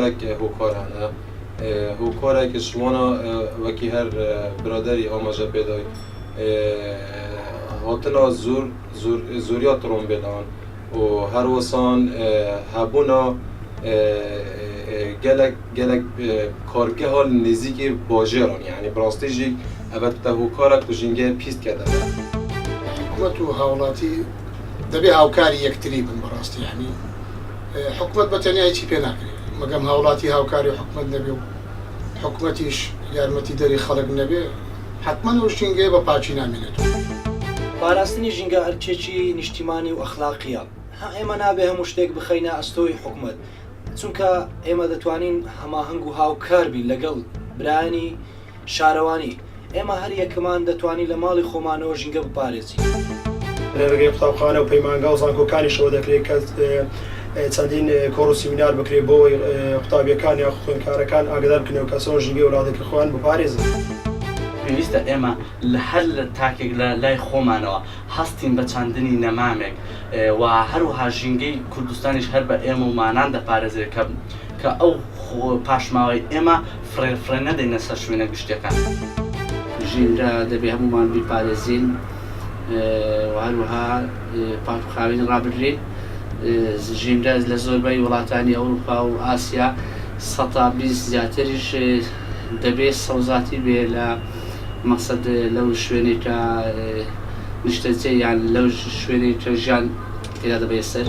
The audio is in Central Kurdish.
هەمووانێک هۆکارانە هۆکارێکش وانە وەکی هەر برادری ئاماژە پێدای هاتنا زوریا ترۆمبێدان و هەروەسان هەبوونا gelek kargeha nêzîkê bajaran yani bi rastî jî ev te hokarek tu jîngê pîst kede. Hikûmet û hawlatî dibê hawkarî yektirî bin bi rastî yani hikûmet bi tenya hiçî pê nakiriye megem hawlatî hawkarî hikûmet nebê û hikûmetîş yarmetî derê xelek nebê hetman û jîngê bi paçî namîne. پاراستنی ژینگە هەرچێکی نیشتیمانی و ئەخلاقیە ئێمە نابێ هەموو شتێک بخەینە ئەستۆی حکومت چونکە ئێمە دەتوانین هەماهەنگ و هاوکار بین لەگەڵ برانی شارەوانی ئێمە هەر یەکمان دەتوانین لە ماڵی خۆمانەوە ژینگە بپارێزین لەرگەی قوتابخانە و پەیمانگا و زانکۆکانی شەوە دەکرێت کە چەندین کۆڕ و سیمینار بکرێت بۆی قوتابیەکان یا خوێندکارەکان ئاگادار بکەنەوە کە چۆن ژینگەی وڵاتێکی خۆیان بپارێزن. پێویستە ئێمە لە هەر لە تاکێک لە لای خۆمانەوە هەستین بە چاندنی نەمامێک و هەروەها ژینگەی کوردستانیش هەر بە ئێمە ومانان دەپارێزێت کە ئەو پاشماوەی ئێمە فرێ نەدەینە سەر شوێنە گشتەکان. ژینگە دەبێ هەمومان بیپارێزین و هەروەها پاکوخاوین ڕابردرێن ژینگە لە زۆربەی وڵاتانی ئەوروپا و ئاسیا 120 زیاتریش دەبێت سەوزاتی بێ لە مەقسەد لەو شوێنێک کە نیشتەجێ یان لەو شوێنێک کە ژیان تێدا دەبێت سەر.